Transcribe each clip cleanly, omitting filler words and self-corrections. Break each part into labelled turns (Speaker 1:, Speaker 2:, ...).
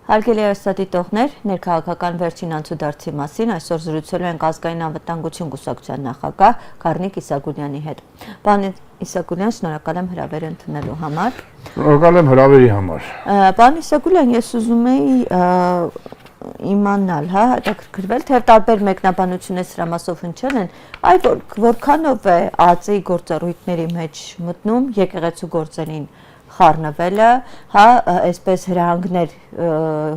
Speaker 1: Հարգելի հարցադիտողներ, ներքաղաքական վերջին անցուդարձի մասին այսօր զրուցելու ենք ազգային անվտանգություն կուսակցության նախագահ Գառնիկ Իսագուլյանի հետ։ Պարոն Իսագուլյան, շնորհակալ եմ հրավերը ընդունելու համար։
Speaker 2: Շնորհակալ եմ հրավերի համար։
Speaker 1: Պարոն Իսագուլյան, ես ուզում էի իմանալ, հետաքրքրվել, թե տարբեր մեկնաբանություններ սրա մասով հնչել են, որքանով է ԱԾ-ի գործառույթների մեջ մտնում եկեղեցու գործերին խառնվելը, այսպես հրահանգներ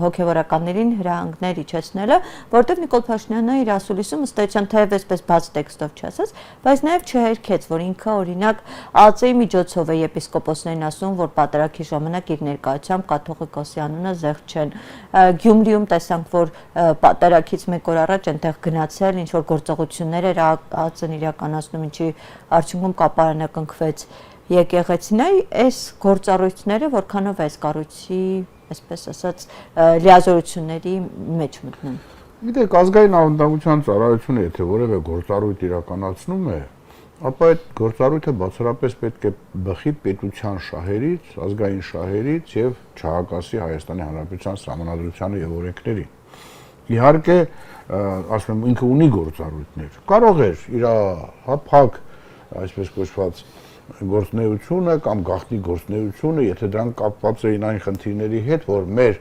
Speaker 1: հոգևորականներին հրահանգներ իջեցնելը, որտեղ Նիկոլ Փաշինյանը իր ասուլիսում ըստ էության թեև այսպես բաց տեքստով չասած, բայց նաև չհերքեց, որ ինքը օրինակ ԱԾ-ի միջոցով է եպիսկոպոսներին ասում, որ պատարագի ժամանակ իր ներկայությամբ կաթողիկոսի անունը զեղչեն։ Գյումրիում տեսանք, որ պատարագից մեկ օր առաջ այնտեղ գնացել, ինչ որ գործողություններ էր ԱԾ-ն իրականացնում, ինչի արդյունքում կապարանը կնքվեց եկեղեցին, այս գործառույթները որքանով է այս կառույցի, այսպես ասած, լիազորությունների մեջ մտնում։
Speaker 2: Գիտեք, ազգային անվտանգության ծառայությունը, եթե որևէ գործառույթ իրականացնում է, ապա այդ գործառույթը բացառապես պետք է բխի պետության շահերից, ազգային շահերից եւ չհակասի Հայաստանի Հանրապետության Սահմանադրությանը եւ օրենքներին։ Իհարկե, ասում եմ, ինքը ունի գործառույթներ։ Կարող էր իր հապակ, այսպես կոչված գործնեությունը կամ գաղտնի գործնեությունը, եթե դրանք կապված էին այն խնդիրների հետ, որ մեր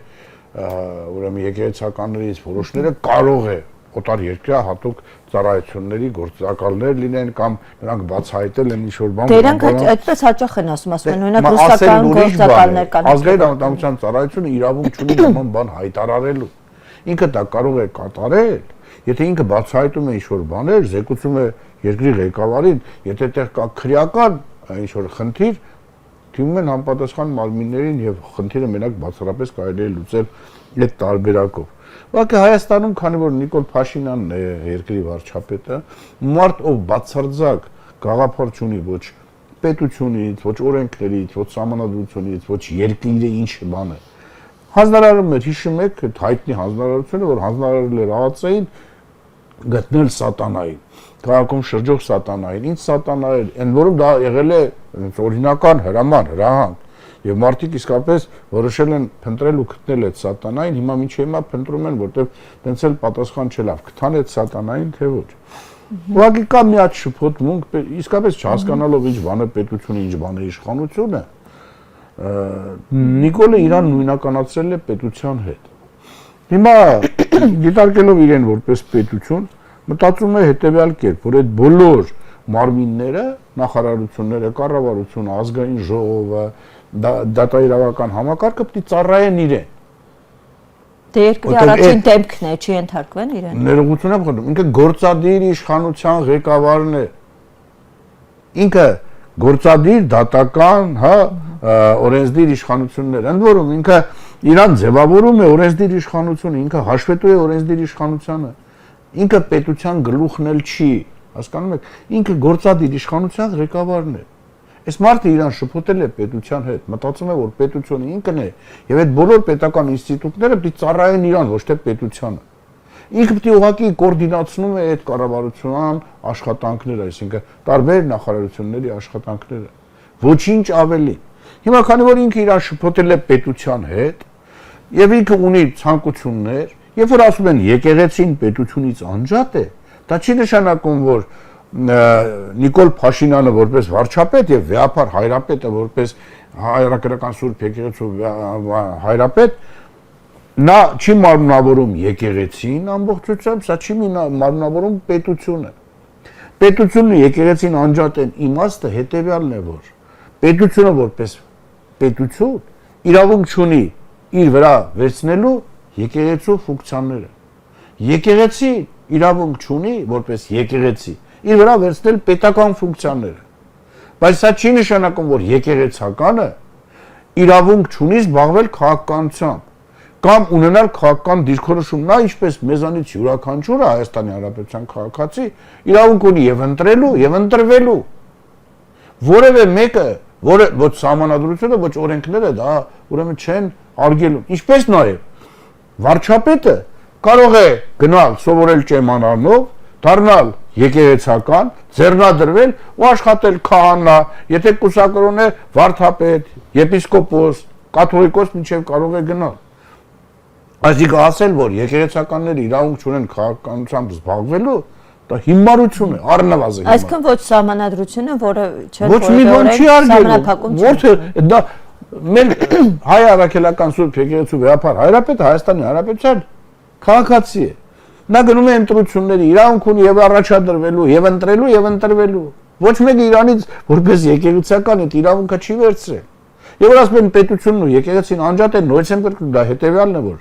Speaker 2: ուրեմն եկեղեցականներից որոշները կարող է օտար երկրի հատուկ ծառայությունների գործակալներ լինեն կամ նրանք բացահայտել են ինչ-որ բան։
Speaker 1: Դրանք այդպես հաճախ են ասում են, օրինակ ռուսական գործակալներ կան։
Speaker 2: Ազգային անվտանգության ծառայությունը իրավունք չունի նման բան հայտարարելու։ Ինքը դա կարող է կատարել, եթե ինքը բացահայտում է ինչ-որ բաներ, զեկուցում է երկրի ղեկավարին, եթե այդտեղ կա քրեական ինչ-որ խնդիր, թվում են համապատասխան մարմիններին եւ խնդիրը մենակ բացառապես կարելի է լուծել այդ տարբերակով։ Ուղղակի Հայաստանում, քանի որ Նիկոլ Փաշինյանն է երկրի վարչապետը, մարդ ով բացարձակ գաղափար չունի ոչ պետությունից, ոչ օրենքներից, ոչ սահմանադրությունից, ոչ երկրի ինչ բան է։ Հանձնարարում էր, հիշում եք, այդ հայտնի հանձնարարությունը, որ հանձնարարել էր ԱԱԾ-ին գտնել սատանային, քաղաքում շրջող սատանային, ինչ սատանա էր, այն որում դա եղել է օրինական հրաման, հրահանգ, եւ մարդիկ իսկապես որոշել են փնտրել ու գտնել այդ սատանային, հիմա մինչև հիմա փնտրում են, որտեվ տենց էլ պատասխան չելավ, գտան այդ սատանային, թե ոչ։ Ուղղակի կա մի հատ շփոթմունք, իսկապես չհասկանալով ինչ բան է պետությունը, ինչ բան է իշխանությունը, Նիկոլը իրան նույնականացրել է պետության հետ։ Հիմա դիտարկելով իրեն որպես պետություն, մտածում է հետևյալ կերպ, որ այդ բոլոր մարմինները, նախարարությունները, կառավարությունը, ազգային ժողովը, դատաիրավական համակարգը պետք է ծառայեն իրեն։
Speaker 1: Դե երկրի առաջին դեմքն է, չի ենթարկվեն իրեն։
Speaker 2: Ներողություն եմ խնդրում, ինքը գործադիր իշխանության ղեկավարն է։ Ինքը գործադիր դատական, օրենսդիր իշխանություններ, ընդ որում ինքը իրան ձևավորում է օրենսդիր իշխանությունը, ինքը հաշվետու է օրենսդիր իշխանությանը, ինքը պետության գլուխն էլ չի, հասկանում եք, ինքը գործադիր իշխանության ղեկավարն է։ Այս մարդը իրան շփոթել է պետության հետ, մտածում է, որ պետությունը ինքն է, եւ այդ բոլոր պետական ինստիտուտները պետք է ծառայեն իրան, ոչ թե պետությանը։ Ինքը պետք է ուղղակի կոորդինացնում է այդ կառավարության աշխատանքները, այսինքն տարբեր նախարարությունների աշխատանքները, ոչինչ ավելի։ Հիմա քանի որ ինքը իրան շփոթել է պետության հետ, եւ ինքը ունի ցանկություններ, երբ որ ասում են եկեղեցին պետությունից անջատ է, դա չի նշանակում, որ Նիկոլ Փաշինյանը որպես վարչապետ եւ վեհապար հայրապետը որպես հայրաքրական սուրբ եկեղեցու հայրապետ, նա չի մարմնավորում եկեղեցին ամբողջությամբ, սա չի մարմնավորում պետությունը։ Պետությունը եկեղեցին անջատ են իմաստը հետեւյալն է, որ պետությունը որպես պետություն իրավունք չունի իր վրա վերցնելու եկեղեցու ֆունկցիաները։ Եկեղեցի իրավունք չունի որպես եկեղեցի իր վրա վերցնել պետական ֆունկցիաները։ Բայց սա չի նշանակում, որ եկեղեցականը իրավունք չունի զբաղվել քաղաքականությամբ կամ ունենալ քաղաքական դիրքորոշում, նա ինչպես մեզանից յուրաքանչյուրը Հայաստանի Հանրապետության քաղաքացի իրավունք ունի եւ ընտրելու եւ ընտրվելու։ Որևէ մեկը, ոչ սահմանադրությունը, ոչ օրենքները դա ուրեմն չեն արգելում։ Ինչպես նաեւ վարչապետը կարող է գնալ սովորել ճեմանանով, դառնալ եկեղեցական, ձեռնադրվել ու աշխատել քահանա, եթե կուսակրոն է վարդապետ, եպիսկոպոս, կաթողիկոս մինչև կարող է գնալ։ Այսինքն ասել, որ եկեղեցականները իրավունք չունեն քաղաքականությամբ զբաղվելու, դա հիմարություն է, առնվազն հիմար։
Speaker 1: Այսինքն ոչ սահմանադրությունը, որը չէ
Speaker 2: Ոչ մի բան չի արգելում։ Որտե դա մեր հայ առաքելական Սուրբ եկեղեցու վեհապար Հայրապետը Հայաստանի Հանրապետության քաղաքացի է։ Նա գնում է ընտրությունների, իրավունք ունի եւ առաջադրվելու, եւ ընտրելու, եւ ընտրվելու։ Ոչ մեկը Իրանից որպես եկեղեցական այդ իրավունքը չի վերցրել։ Եվ որ ասում են պետությունն ու եկեղեցին անջատ են, նույնիսկ եմ կրկնում, դա հետեւյալն է, որ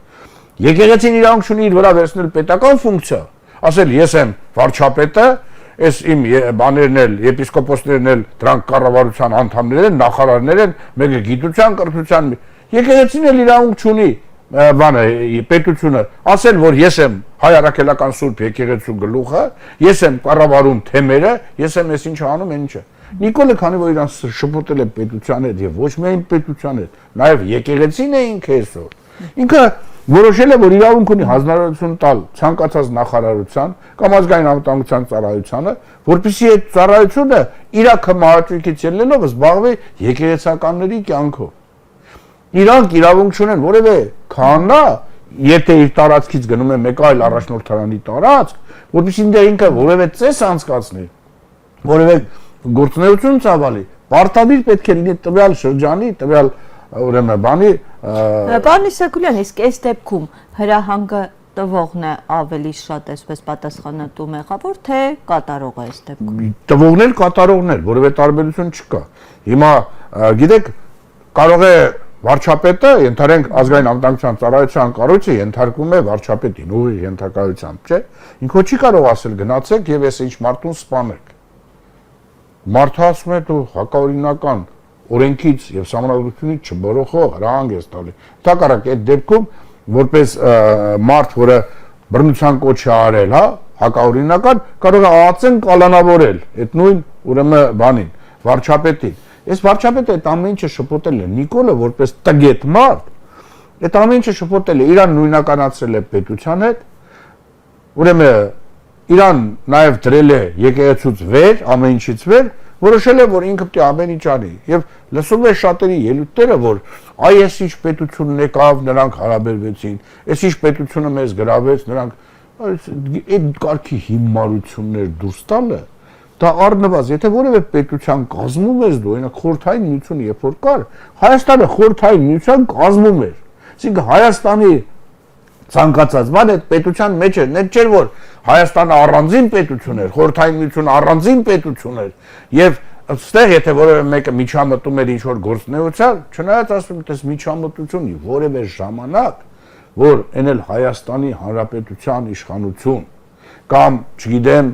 Speaker 2: եկեղեցին իրավունք ունի իր վրա վերցնել պետական ֆունկցիա, ասել ես եմ վարչապետը, այս իմ բաներն էլ, եպիսկոպոսներն էլ դրանք կառավարության անդամներ են, նախարարներ են, մեկը գիտության, կրթության, եկեղեցին էլ իրավունք ունի բանը պետությունը, ասել որ ես եմ հայ առաքելական Սուրբ եկեղեցու գլուխը, ես եմ կառավարում թեմերը, ես եմ այս ինչը անում, ինչը։ Նիկոլը քանի որ իրան շփոթել է պետության հետ եւ ոչ միայն պետության հետ, նաեւ եկեղեցին է ինքը այսօր։ Ինքը որոշել է որ իրավունք ունի հանրահարություն տալ ցանկացած նախարարության կամ ազգային անվտանգության ծառայությանը, որպեսզի այդ ծառայությունը իր կմահաճույքից ելնելով զբաղվի եկեղեցականների կյանքով։ Իրանք իրավունք չունեն որևէ քահանա, եթե իր տարածքից գնում է մեկ այլ առաջնորդարանի տարածք, որպեսզի ինքը որևէ ծես անցկացնի, որևէ գործունեություն ծավալի, պարտադիր պետք է լինի տվյալ շրջանի, տվյալ ուրեմն բանի
Speaker 1: Պարոն Իսակուլյան, իսկ այս դեպքում հրահանգը տվողն է ավելի շատ այսպես պատասխանատու մեղավոր, թե կատարողը այս դեպքում։
Speaker 2: Տվողն էլ կատարողն էլ, որևէ տարբերություն չկա։ Հիմա գիտեք, կարող է վարչապետը, ենթարենք ազգային անվտանգության ծառայության կառույցը ենթարկվում է վարչապետին, ուղիղ ենթակայությամբ, չէ՞։ Ինքը չի կարող ասել գնացեք եւ այս ինչ մարդուն սպանեք։ Մարդը ասում է դու հակաօրինական օրենքից եւ սահմանադրությունից չբորոխող հրահանգ ես տալի։ Հակառակ այդ դեպքում որպես մարդ, որը բռնության կոչ է արել, հա, հակաօրինական, կարող է ԱԱՑ-ն կալանավորել այդ նույն ուրեմն բանին, վարչապետին։ Այս վարչապետը այդ ամեն ինչը շփոթել է Նիկոլը որպես տգետ մարդ, այդ ամեն ինչը շփոթել է, իրան նույնականացրել է պետության հետ, ուրեմն իրան նաև դրել է եկեղեցուց վեր, ամեն ինչից վեր, որոշել է որ ինքը պետք է ամեն ինչ անի եւ լսում է շատերի ելույթները որ այ այս ինչ պետությունն եկավ նրանք հարաբերվեցին այս ինչ պետությունը մեզ գրավեց նրանք այդ կարգի հիմարություններ դուրս տալը դա առնվազն եթե որևէ պետության կազմում ես դու այնա խորհրդային միությունը երբ որ կար Հայաստանը խորհրդային միության կազմում էր այսինքն Հայաստանի ցանկացած բան այդ պետության մեջ էր net չէր որ Հայաստանը առանձին պետություն էր խորհրդային միությունը առանձին պետություն էր եւ այստեղ եթե որևէ մեկը միջամտում էր ինչ որ գործնեության չնայած ասում եմ դες միջամտությունի որևէ ժամանակ որ ենել Հայաստանի Հանրապետության իշխանություն կամ չգիտեմ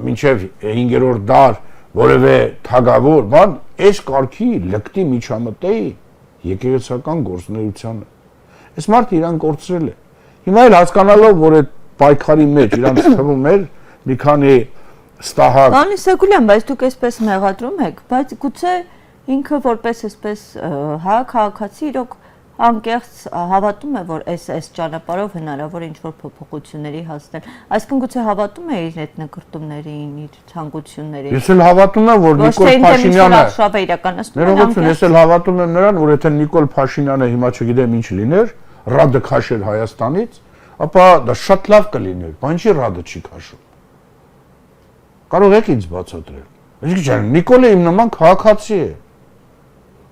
Speaker 2: մինչև 5-րդ դար որևէ թագավոր բան այս կարգի լկտի միջամտեի եկեղեցական գործնեությանը Այս մարդը իրան կորցրել է։ Հիմա էլ հասկանալով, որ այդ պայքարի մեջ իրանց թվում էր մի քանի ստահակ։
Speaker 1: Պարոն Իսակուլյան, բայց դուք այսպես մեղադրում եք, բայց գուցե ինքը որպես այսպես հա քաղաքացի իրոք անկեղծ հավատում է, որ այս ճանապարհով հնարավոր է ինչ-որ փոփոխությունների հասնել։ Այսինքն գուցե հավատում է իր էթնοκրտումներին, իր ցանկություններին։
Speaker 2: Ես էլ հավատում եմ, որ Նիկոլ Փաշինյանը
Speaker 1: շավը իրականացնում է։
Speaker 2: Ներողություն, ես էլ հավատում եմ նրան, որ եթե Նիկոլ Փաշինյանը հիմա չգիտեմ ինչ լիներ, ռադը քաշել Հայաստանից, ապա դա շատ լավ կլիներ, բայց ինչի ռադը չի քաշում։ Կարող եք ինձ բացատրել։ Այսինքն Նիկոլը իմ նման քաղաքացի է։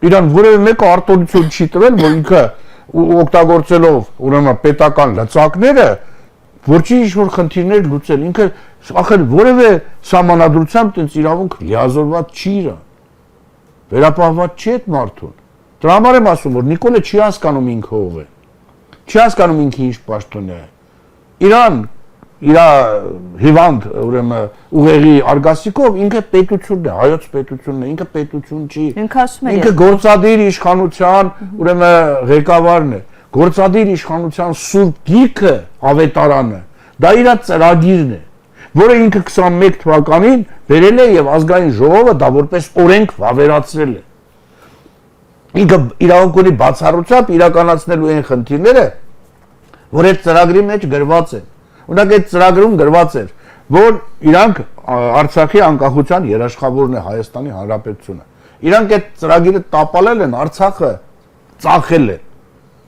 Speaker 2: Իրան որևէ մեկը արտոնություն չի տվել, որ ինքը օգտագործելով ուրեմն պետական լծակները, որ չի ինչ-որ խնդիրներ լուծել, ինքը ախր որևէ սահմանադրությամբ տենց իրավունք լիազորված չի իրան։ Վերապահված չի այդ մարդուն։ Դրա համար եմ ասում, որ Նիկոլը չի հասկանում ինքը ով է։ Չի հասկանում ինքը ինչ պաշտոն է։ Իրան իր հիվանդ ուրեմն ուղեղի արգասիկով ինքը պետությունն է, հայոց պետությունն է, ինքը պետություն չի։
Speaker 1: Ինքը ասում է
Speaker 2: ինքը գործադիր իշխանության ուրեմն ղեկավարն է, գործադիր իշխանության սուրբ գիրքը ավետարանը, դա իր ծրագիրն է, որը ինքը 21 թվականին վերել է եւ ազգային ժողովը դա որպես օրենք վավերացրել է։ Ինքը իրավունք ունի բացառությամբ իրականացնելու այն խնդիրները, որ այդ ծրագրի մեջ գրված են։ Օրինակ այդ ծրագրում գրված էր, որ իրանք Արցախի անկախության երաշխավորն է Հայաստանի Հանրապետությունը։ Իրանք այդ ծրագիրը տապալել են, Արցախը ծախել են։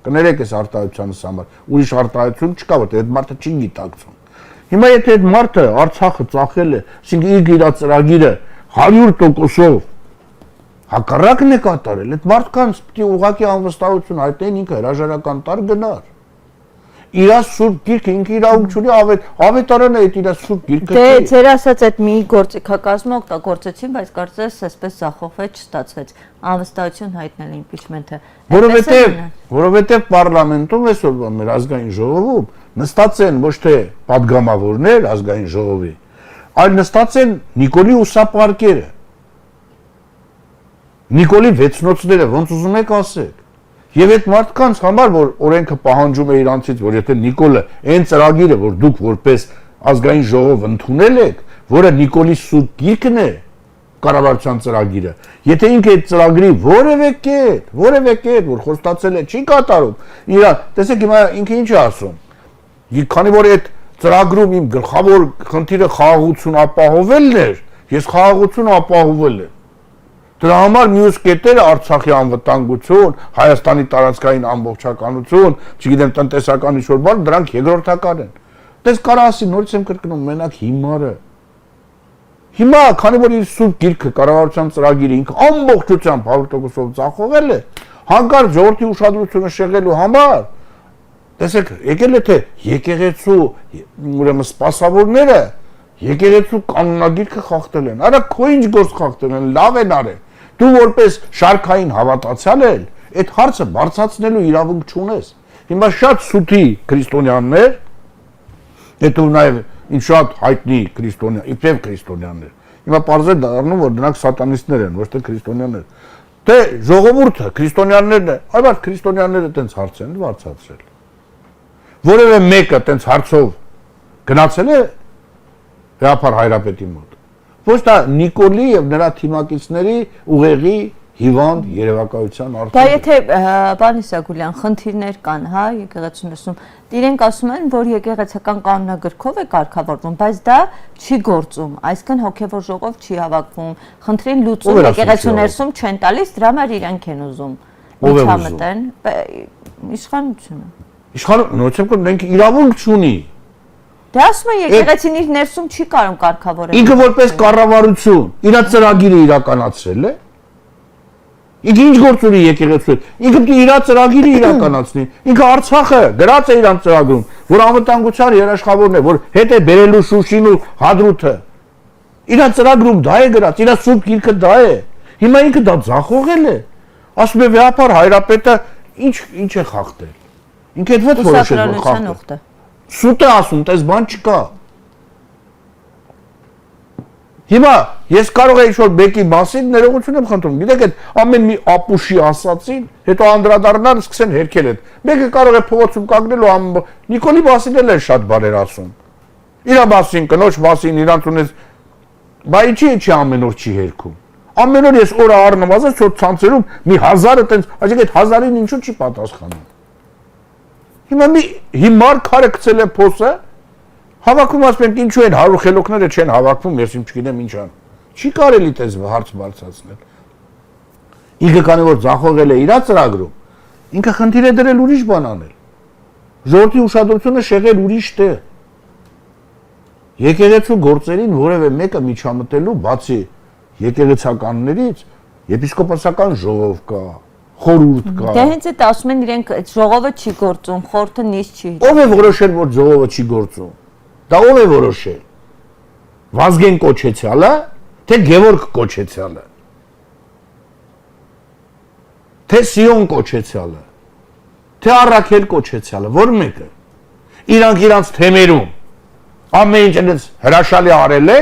Speaker 2: Կներեք այս արտահայտությանս համար։ Ուրիշ արտահայտություն չկա, որտեղ այդ մարդը չի գիտակցում։ Հիմա եթե այդ մարդը Արցախը ծախել է, այսինքն իր ծրագիրը 100%-ով հակառակն է կատարել, այդ մարդկանց պետք է ուղղակի անվստահություն հայտնեն, ինքը հրաժարական տար գնար։ Իր սուրբ գիրքը ինքը իրավունք չունի ավետարանը այդ իր սուրբ գիրքը
Speaker 1: Դե ձեր ասած այդ մի գործիքակազմը օգտագործեցին, բայց կարծես այսպես զախոխվեց, չստացվեց անվստահություն հայտնել impeachment-ը։
Speaker 2: Որովհետև պարլամենտում այսօր մեր ազգային ժողովում նստած են ոչ թե падգամավորներ ազգային ժողովի, այլ նստած են Նիկոլի ուսապարկերը։ Նիկոլի վեցնոցները, ոնց ուզում եք ասեք։ Եվ այդ մարդկանց համար, որ օրենքը պահանջում է իրանցից, որ եթե Նիկոլը այն ծրագիրը, որ դուք որպես ազգային ժողով ընդունել եք, որը Նիկոլի սուրբ գիրքն է, կառավարության ծրագիրը, եթե ինքը այդ ծրագրի որևէ կետ, որ խոստացել է, չի կատարում, տեսեք հիմա ինքը ինչ է ասում։ Քանի որ այդ ծրագրում իմ գլխավոր խնդիրը խաղաղություն ապահովելն էր, ես խաղաղություն ապահովել եմ։ Դրա համար մյուս կետերը Արցախի անվտանգություն, Հայաստանի տարածքային ամբողջականություն, չգիտեմ տնտեսական ինչ-որ բան, դրանք երկրորդական են։ Դες կարա ասի նորից եմ կրկնում, մենակ հիմարը։ Հիմա, քանի որ իր սուրբ գիրքը կառավարության ծրագիրը ինքը ամբողջությամբ 100%-ով ձախողել է, հանկարծ ժողովրդի ուշադրությունը շեղելու համար, տեսեք, եկել է թե եկեղեցու ուրեմն սպասավորները եկեղեցու կանոնագիրքը խախտել են։ Արա քո ինչ գործ խախտել են, լավ են արել։ Դու որպես շարքային հավատացյալ ես, այդ հարցը բարձրացնելու իրավունք չունես։ Հիմա շատ սուտի քրիստոնյաներ, հետո նաև ինչ շատ հայտնի քրիստոնյա, իբրև քրիստոնյաներ։ Հիմա պարզ է դառնում, որ դրանք սատանիստներ են, ոչ թե քրիստոնյաներ։ Դե ժողովուրդը քրիստոնյաներն է, այլ քրիստոնյաները տենց հարց են բարձրացրել։ Որևէ մեկը տենց հարցով գնացել է Գաղափար Հայրապետի մոտ։ Ոչ դա Նիկոլի եւ նրա թիմակիցների ուղեղի հիվանդ երևակայության արդյունք։
Speaker 1: Դա եթե պարոն Իսագուլյան, խնդիրներ կան, հա, եկեղեցուներում, իրենք ասում են, որ եկեղեցական կանոնագրքով է կարգավորվում, բայց դա չի գործում, այսինքն հոգևոր ժողով չի հավաքվում, խնդրին լուծում եկեղեցուներում չեն տալիս, դրա համար իրենք են ուզում միջամտեն իշխանությունը։
Speaker 2: Իշխանությունը մենք իրավունք չունի։
Speaker 1: Դե ասում են եկեղեցին իր ներսում չի կարող կարգավորել։
Speaker 2: Ինքը որպես կառավարություն իր ծրագիրը իրականացրել է։ Ինքը ինչ գործ ունի եկեղեցու հետ։ Ինքը պետք է իր ծրագիրը իրականացնի։ Ինքը Արցախը գրած է իր ծրագրում, որ անվտանգության երաշխավորն է, որ հետ է բերելու Շուշին ու Հադրութը։ Իր ծրագրում դա է գրած, իր սուրբ գիրքը դա է։ Հիմա ինքը դա ձախողել է։ Ասում է Գաղափար Հայրապետը ինչ է խախտել։ Ինքը այդ ո՞ց որոշել որ խախտել։ Սուտ է ասում, տես բան չկա։ Հիմա ես կարող եմ ինչ-որ մեկի մասին ներողություն եմ խնդրում։ Գիտեք այդ ամեն մի ապուշի ասածին, հետո անդրադառնան սկսեն հերքել այդ։ Մեկը կարող է փողոցում կանգնել ու Նիկոլի մասին էլ է շատ բաներ ասում։ Իրա մասին, կնոջ մասին, իրանց ունես բա ինչի ամեն օր չի հերքում։ Ամեն օր ես օրը առնվազն շոտ ցանցերում մի 1000-ը տենց, այսինքն այդ 1000-ին ինչու չի պատասխանում։ Հիմա մի հիմար քարը գցել է փոսը, հավաքում ասում են ինչու են 100 խելոքները չեն հավաքվում, ես չգիտեմ ինչ ան։ Չի կարելի տես հարց բարձրացնել։ Ինքը քանի որ ձախողել է իր ծրագրում, ինքը խնդիր է դրել ուրիշ բան անել։ Ժողովրդի ուշադրությունը շեղել ուրիշ տեղ։ Եկեղեցու գործերին որևէ մեկը միջամտելու բացի եկեղեցականներից եպիսկոպոսական ժողով կա, խորհուրդ կա։
Speaker 1: Դե հենց այդ ասում են իրենք ժողովը չի գործում, խորհուրդը նիստ չի։
Speaker 2: Ո՞վ է որոշել, որ ժողովը չի գործում։ Դա ո՞վ է որոշել։ Վազգեն կոչեցյալը, թե Գևորգ կոչեցյալը։ Թե Սիոն կոչեցյալը։ Թե Առաքել կոչեցյալը, որ մեկը։ Իրանք թեմերում ամեն ինչ այնպես հրաշալի արել է։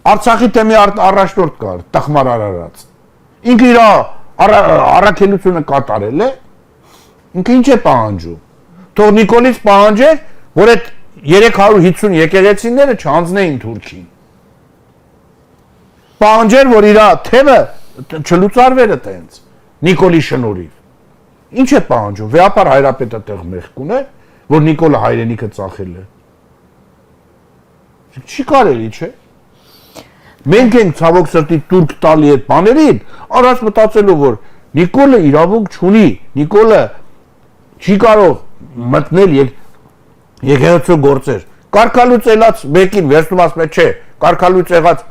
Speaker 2: Արցախի թեմի առաջնորդ կար, Տխմար Արարած։ Ինքը իր առաքելությունը կատարել է, ինքը ինչ է պահանջում։ Թող Նիկոլից պահանջեր, որ այդ 350 եկեղեցիները չանձնեին Թուրքին։ Պահանջեր, որ իր թեմը չլուծարվեր այդտենց Նիկոլի շնորհիվ։ Ինչ է պահանջում։ Գաղափար Հայրապետը տեղ մեղք ուներ, որ Նիկոլը հայրենիքը ծախել է։ Չի կարելի, չէ։ Մենք ենք ցավոք սրտի տուրք տալի այդ բաներին, առանց մտածելու որ Նիկոլը իրավունք չունի, Նիկոլը չի կարող մտնել եկեղեցու գործեր։ Կարգալուծելած մեկին վերցնում ասում է, չէ, կարգալուծ եղած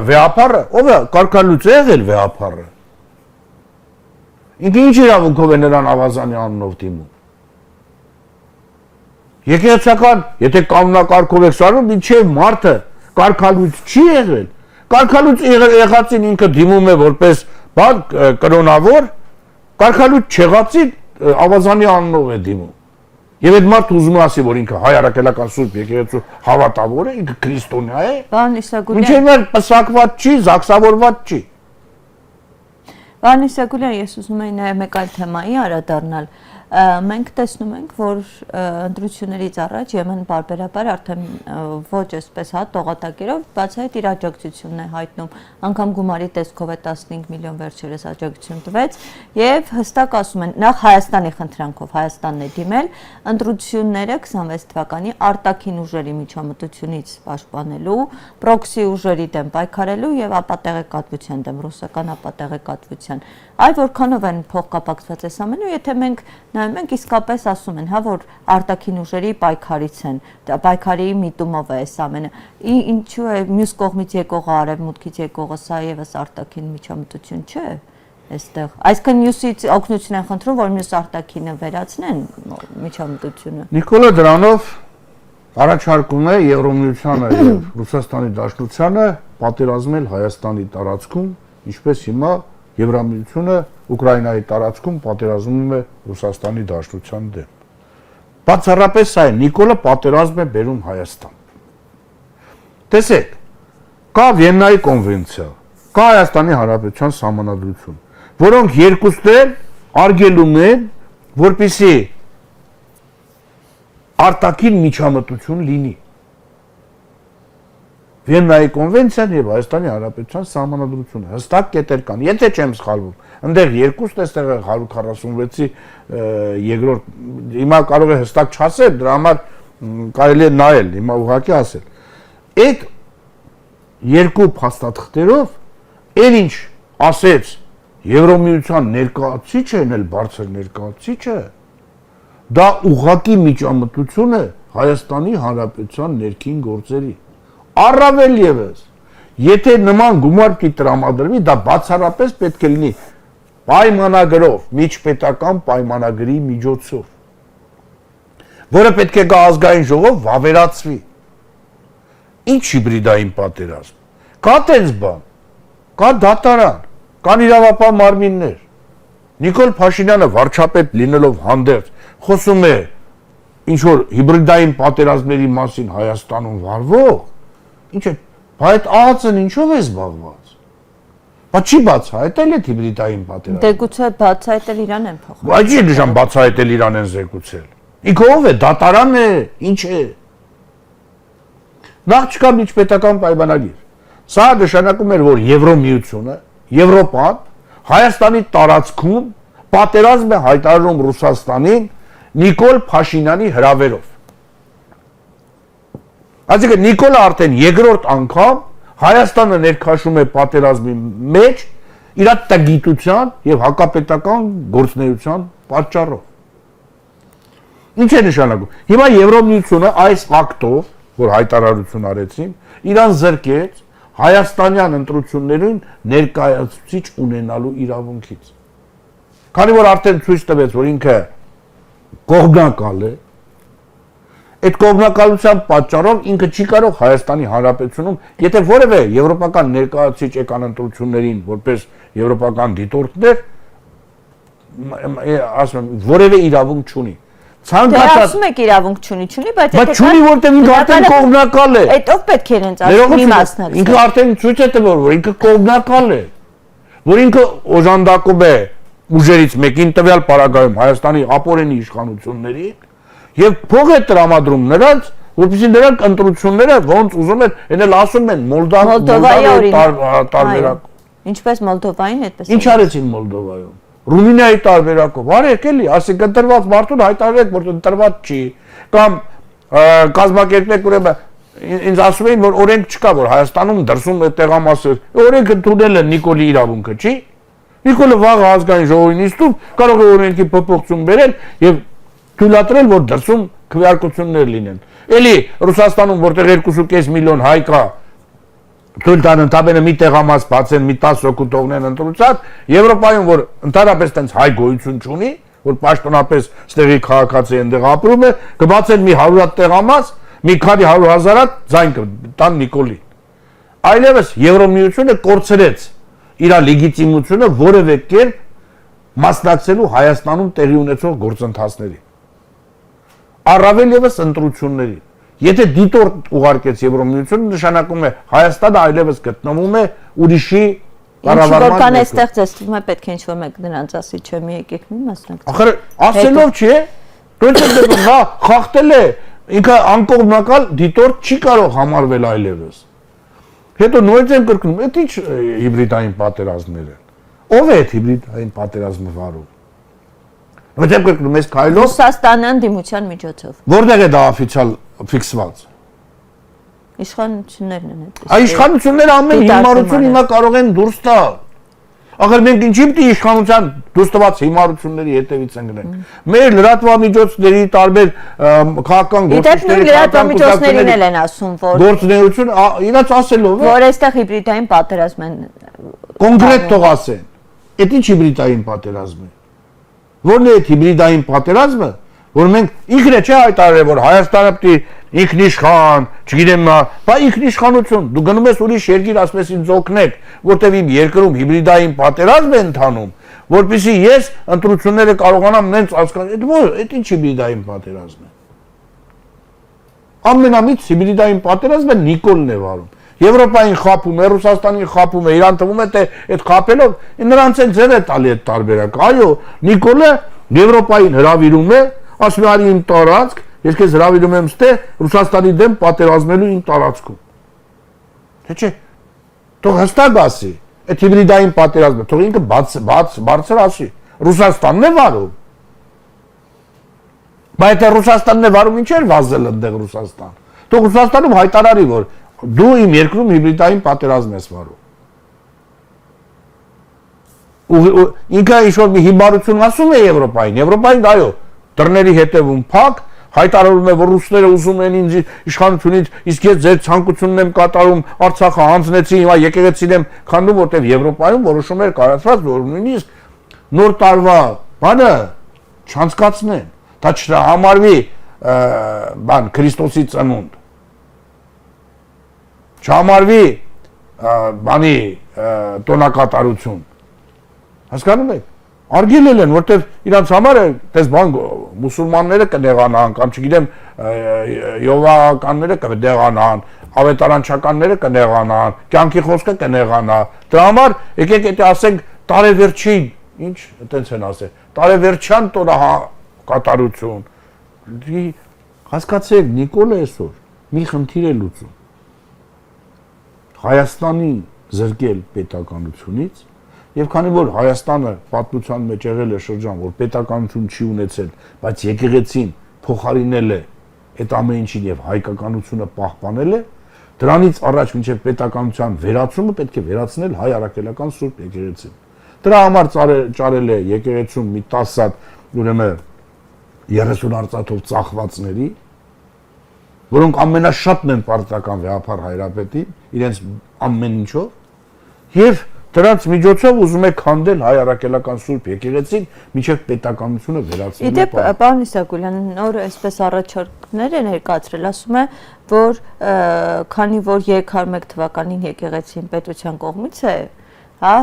Speaker 2: վեհապարը, ով է կարգալուծ եղել վեհապարը։ Ինքը ինչ իրավունքով է նրան ավազանի անունով դիմում։ Եկեղեցական, եթե կանոնակարգով եք սարում, ինչեւ մարդը կարգալուծ չի եղել։ Կարգալուծ եղածին ինքը դիմում է որպես բան կրոնավոր, կարգալուծ չեղածին ավազանի անունով է դիմում։ Եվ այդ մարդը ուզում է ասի, որ ինքը հայ առաքելական սուրբ եկեղեցու հավատավոր է, ինքը քրիստոնյա է։
Speaker 1: Պարոն Իսագուլյան,
Speaker 2: Ինչեւ որ պսակված չի, զաքսավորված չի։
Speaker 1: Պարոն Իսագուլյան, ես ուզում եի նաև մեկ այլ թեմայի անդրադառնալ։ Մենք տեսնում ենք, որ ընտրություններից առաջ Եմեն բարբերաբար արդեն ոչ այսպես տողատակերով բացահայտ իր աջակցությունն է հայտնում, անգամ գումարի տեսքով է 15 միլիոն վերջերս աջակցություն տվեց եւ հստակ ասում են նախ Հայաստանի խնդրանքով Հայաստանն է դիմել ընտրությունները 26 թվականի արտաքին ուժերի միջամտությունից պաշտպանելու, պրոքսի ուժերի դեմ պայքարելու եւ ապատեղեկատվության դեմ ռուսական ապատեղեկատվության։ Այ որքանով են փոխկապակցված այս ամենը, եթե մենք նայում ենք իսկապես ասում են, հա, որ արտաքին ուժերի պայքարից են, պայքարի միտումով է այս ամենը։ Ինչու է մյուս կողմից եկողը, արևմուտքից եկողը, սա եւս արտաքին միջամտություն չէ այստեղ։ Այսինքն մյուսից օգնություն են խնդրում, որ մյուս արտաքինը վերացնեն միջամտությունը։
Speaker 2: Նիկոլա դրանով առաջարկում է Եվրոմիությանը եւ Ռուսաստանի Դաշնությանը պատերազմել Հայաստանի տարածքում, ինչպես հիմա Եվրամիությունը Ուկրաինայի տարածքում պատերազմում է Ռուսաստանի Դաշնության դեմ։ Բացառապես սա է, Նիկոլը պատերազմ է բերում Հայաստան։ Տեսեք, կա Վիեննայի կոնվենցիա, կա Հայաստանի Հանրապետության սահմանադրություն, որոնք երկուսն արգելում են, որպեսզի արտաքին միջամտություն լինի։ Վիեննայի կոնվենցիան եւ Հայաստանի Հանրապետության սահմանադրությունը հստակ կետեր կան, եթե չեմ սխալվում, այնտեղ երկուսն էստեղ 146-ի երկրորդ, հիմա կարող է հստակ չասել, դրա համար կարելի է նայել, հիմա ուղղակի ասել։ Այդ երկու փաստաթղթերով այն ինչ ասեց Եվրոմիության ներկայացուցիչը, այն էլ բարձր ներկայացուցիչը, դա ուղղակի միջամտություն է Հայաստանի Հանրապետության ներքին գործերի։ Առավել ևս, եթե նման գումար պիտի տրամադրվի, դա բացառապես պետք է լինի պայմանագրով, միջպետական պայմանագրի միջոցով, որը պետք է գա ազգային ժողով վավերացվի։ Ինչ հիբրիդային պատերազմ։ Կա տենց բան, կա դատարան, կան իրավապահ մարմիններ։ Նիկոլ Փաշինյանը վարչապետ լինելով հանդերձ խոսում է ինչ որ հիբրիդային պատերազմների մասին Հայաստանում վարվող, ինչ է, այդ ԱԱՑ-ն ինչով է զբաղված։ Բա չի բացահայտել է հիբրիդային պատերազմը։
Speaker 1: Դե գուցե բացահայտել Իրան են փոխել։
Speaker 2: Բայց չի դժան բացահայտել Իրան են զեկուցել։ Ինքը ով է, դատարան է, ինչ է։ Նախ չկա միջպետական պայմանագիր։ Սա նշանակում էր, որ Եվրոմիությունը, Եվրոպան Հայաստանի տարածքում պատերազմ է հայտարարում Ռուսաստանին Նիկոլ Փաշինյանի հրավերով։ Այսինքն Նիկոլը արդեն երկրորդ անգամ Հայաստանը ներքաշում է պատերազմի մեջ իր տգիտության եւ հակապետական գործունեության պատճառով։ Ինչ է նշանակում։ Հիմա Եվրոմիությունը այս ակտով, որ հայտարարություն արեցին, իրան զրկեց հայաստանյան ընտրություններին ներկայացուցիչ ունենալու իրավունքից։ Քանի որ արդեն ցույց տվեց, որ ինքը կողմնակալ է, այդ կողմնակալության պատճառով ինքը չի կարող Հայաստանի Հանրապետությունում, եթե որևէ եվրոպական ներկայացուցիչ եկան ընտրություններին որպես եվրոպական դիտորդներ, ասում եմ, որևէ իրավունք չունի։
Speaker 1: Ցանկացած ասում եք իրավունք չունի, բայց
Speaker 2: չունի, որտեղ ինքը արդեն կողմնակալ է։
Speaker 1: Այդ ով պետք է իրենց ասի մասնակցել։
Speaker 2: Ինքը արդեն ցույց է տվել, որ ինքը կողմնակալ է, որ ինքը օժանդակում է ուժերից մեկին տվյալ պարագայում Հայաստանի ապօրինի իշխանությունների եւ փող է տրամադրում նրանց, որպեսզի նրանք ընտրությունները ոնց ուզում են, այն էլ ասում են Մոլդովայի տարբերակ։
Speaker 1: Ինչպես Մոլդովային, այդպես։
Speaker 2: Ինչ արեցին Մոլդովայում։ Ռումինիայի տարբերակով, արեք էլի, ասեք ընտրված մարդուն հայտարարեք, որ ընտրված չի, կամ կազմակերպեք ուրեմն ինձ ասում էին, որ օրենք չկա, որ Հայաստանում դրսում է տեղամասեր։ Օրենքը ընդունել են Նիկոլի իրավունքը, չի։ Նիկոլը վաղ ազգային ժողովի նիստում կարող է օրենքի փոփոխություն բերել եւ թույլատրել, որ դրսում քվեարկություններ լինեն։ Էլի Ռուսաստանում, որտեղ 2.5 միլիոն հայ կա, թույլ տան ընդամենը մի տեղամաս բացեն, մի 10 հոգու թողնեն ընտրության, Եվրոպայում, որ ընդհանրապես տենց հայ գոյություն չունի, որ պաշտոնապես ստեղի քաղաքացի այնտեղ ապրում է, կբացեն մի 100 տեղամաս, մի քանի 100,000 ձայն տան Նիկոլին։ Այլևս Եվրոմիությունը կորցրեց իր լեգիտիմությունը որևէ կերպ մասնակցելու Հայաստանում տեղի ունեցող գործընթացներին։ Առավել ևս ընտրություններին։ Եթե դիտորդ ուղարկեց Եվրոմիությունը, նշանակում է Հայաստանը այլևս գտնվում է ուրիշի կառավարման
Speaker 1: Որքան այստեղ ծեսվում է պետք է ինչ-որ մեկ դրանց ասի, չէ՞ մի եկեք մի մասնակցեք։
Speaker 2: Ախր ասելով չէ, դու նա խախտել է, ինքը անկողմնակալ դիտորդ չի կարող համարվել այլևս։ Հետո նորից եմ կրկնում, այդ ինչ հիբրիդային պատերազմներ են։ Ո՞վ է այդ հիբրիդային պատերազմը վարում։ Նորից եմ կրկնում, այս քայլով
Speaker 1: Ռուսաստանը ընդդիմության միջոցով։
Speaker 2: որտեղ է դա օֆիցիալ ֆիքսված։
Speaker 1: Իշխանություններն են այդպես։
Speaker 2: Այ իշխանությունները ամեն հիմարություն հիմա կարող են դուրս տալ։ Ախր մենք ինչի՞ պիտի իշխանության դուրս տված հիմարությունների հետևից ընկնենք։ Մեր լրատվամիջոցների տարբեր քաղաքական
Speaker 1: գործիչների լրատվամիջոցներին են ասում, որ
Speaker 2: գործունեություն իրաց ասելով է,
Speaker 1: որ այստեղ հիբրիդային պատերազմ են։
Speaker 2: կոնկրետ թող ասեն։ Այդ ինչ հիբրիդային պատերազմ է։ Որն է այդ հիբրիդային պատերազմը, որ մենք ինքն է չէ հայտարարել, որ Հայաստանը պիտի ինքնիշխան, չգիտեմ նա, բա ինքնիշխանություն, դու գնում ես ուրիշ երկիր, ասես ինձ օգնեք, որտեվ իմ երկրում հիբրիդային պատերազմ է ընթանում, որպեսզի ես ընտրությունները կարողանամ նենց հասկանալ, այդ ինչ հիբրիդային պատերազմ է։ Ամենամիտ հիբրիդային պատերազմը Նիկոլն է վարում։ Եվրոպային խապում է, Ռուսաստանին խապում է, իրան թվում է թե այդ խապելով նրանց են ձեր է տալի այդ տարբերակը։ Այո, Նիկոլը Եվրոպային հրավիրում է, ասում է արի իմ տարածք, ես քեզ հրավիրում եմ ստե Ռուսաստանի դեմ պատերազմելու իմ տարածքում։ Թե չէ, թող հստակ ասի, այդ հիբրիդային պատերազմը, թող ինքը բարձր ասի, Ռուսաստանն է վարում։ Բայց եթե Ռուսաստանն է վարում, ինչ էր վազել այնտեղ Ռուսաստան։ Թող Ռուսաստանում հայտարարի, որ դու իմ երկրում հիբրիդային պատերազմ ես վարում։ Ինքը ինչ-որ մի հիմարություն ասում է Եվրոպային, Եվրոպային այո, դռների հետևում փակ, հայտարարում է, որ ռուսները ուզում են ինձ իշխանությունից, իսկ ես ձեր ցանկությունն եմ կատարում, Արցախը հանձնեցի, հիմա եկեղեցին եմ քանդում, որտեղ Եվրոպայում որոշումներ կայացված, որ նույնիսկ նոր տարվա բանը չանցկացնեն, դա չհամարվի բան Քրիստոսի ծնունդ, չհամարվի բանի տոնակատարություն, հասկանում եք, արգելել են, որտեվ իրանց համար է, տես բան մուսուլմանները կնեղանան, կամ չգիտեմ յովականները կնեղանան, ավետարանչականները կնեղանան, կյանքի խոսքը կնեղանա, դրա համար եկեք եթե ասենք տարեվերջին, ինչ այդպես են ասել, տարեվերջյան տոնակատարություն, հասկացեք, Նիկոլը այսօր մի խնդիր է լուծում, Հայաստանի զրկել պետականությունից, եւ քանի որ Հայաստանը պատմության մեջ եղել է շրջան, որ պետականություն չի ունեցել, բայց եկեղեցին փոխարինել է այդ ամեն ինչին եւ հայկականությունը պահպանել է, դրանից առաջ մինչեւ պետականության վերացումը պետք է վերացնել հայ առաքելական Սուրբ եկեղեցին։ Դրա համար ճարել է եկեղեցում մի 10 հատ, ուրեմն 30 արծաթով ծախվածների, որոնք ամենաշատն են պարտական վեհապար հայրապետի, իրենց ամեն ինչով, եւ դրանց միջոցով ուզում է քանդել հայ առաքելական Սուրբ եկեղեցին մինչև պետականությունը վերացնելու։
Speaker 1: Իդեպ պարոն Իսակոյան, նոր այսպես առաջարկներ է ներկայացրել, ասում է, որ քանի որ 301 թվականին եկեղեցին պետության կողմից է, հա,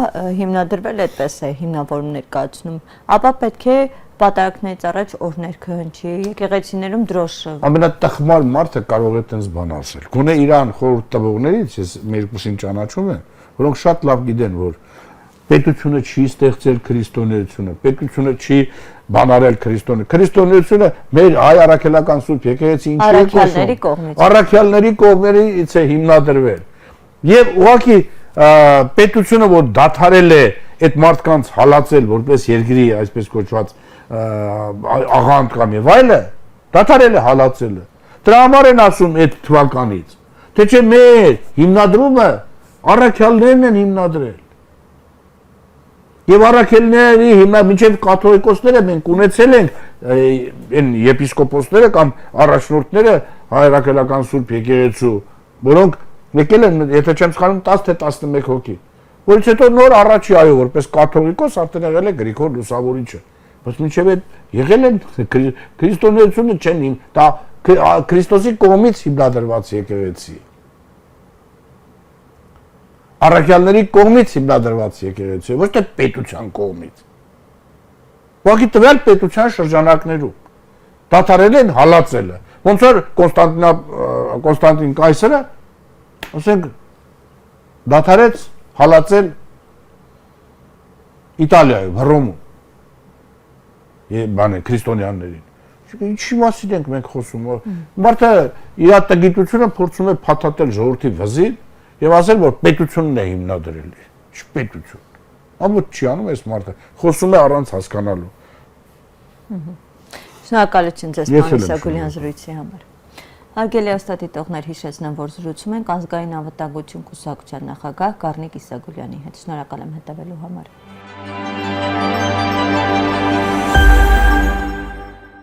Speaker 1: հիմնադրվել այդպես է հիմնավորում ներկայացնում, ապա պետք է պատարակներից առաջ օրներ կհնչի, եկեղեցիներում դրոշը։
Speaker 2: Ամենատխմար մարդը կարող է այդպես բան ասել։ Գոնե իրան խորհուրդ տվողներից ես մերկուսին ճանաչում եմ, որոնք շատ լավ գիտեն, որ պետությունը չի ստեղծել քրիստոնեությունը, պետությունը չի բանարել քրիստոնեությունը մեր հայ առաքելական Սուրբ եկեղեցի ինչի է կոչվում։ Առաքյալների կողմից է հիմնադրվել։ Եվ ուղղակի պետությունը որ դադարել է այդ մարդկանց հալածել որպես երկրի այսպես կոչված աղանդ կամ եւ այլը, դադարել է հալածելը։ Դրա համար են ասում այդ թվականից, թե չէ մեր հիմնադրումը առաքյալներն են հիմնադրել։ Եվ առաքելների հիմա մինչև կաթողիկոսները մենք ունեցել ենք այն եպիսկոպոսները կամ առաջնորդները հայրաքելական Սուրբ եկեղեցու, որոնք եկել են, եթե չեմ սխալվում, 10 թե 11 հոգի։ Որից հետո նոր առաջի այո, որպես կաթողիկոս արդեն եղել է Գրիգոր Լուսավորիչը։ Բայց մինչև այդ եղել են քրիստոնեությունը չեն, դա Քրիստոսի կողմից հիմնադրված եկեղեցի։ Առաքյալների կողմից հիմնադրված եկեղեցի, ոչ թե պետության կողմից։ Ուղղակի տվյալ պետության շրջանակներում դադարել են հալածելը։ Ոնց որ Կոնստանտին կայսրը, ասենք, դադարեց հալածել Իտալիայում, Հռոմում։ Բանը քրիստոնյաներին։ Ինչի մասին ենք մենք խոսում, որ մարդը իր տգիտությունը փորձում է փաթաթել ժողովրդի վզին եւ ասել, որ պետությունն է հիմնադրել։ Ինչ պետություն։ Ամոթ չի անում այս մարդը, խոսում է առանց հասկանալու։
Speaker 1: Շնորհակալություն ձեզ, պարոն Իսագուլյան, զրույցի համար։ Հարգելի աստատիտողներ, հիշեցնեմ, որ զրուցում ենք ազգային անվտանգություն կուսակցության նախագահ Գառնիկ Իսագուլյանի հետ։ Շնորհակալ եմ հետևելու համար։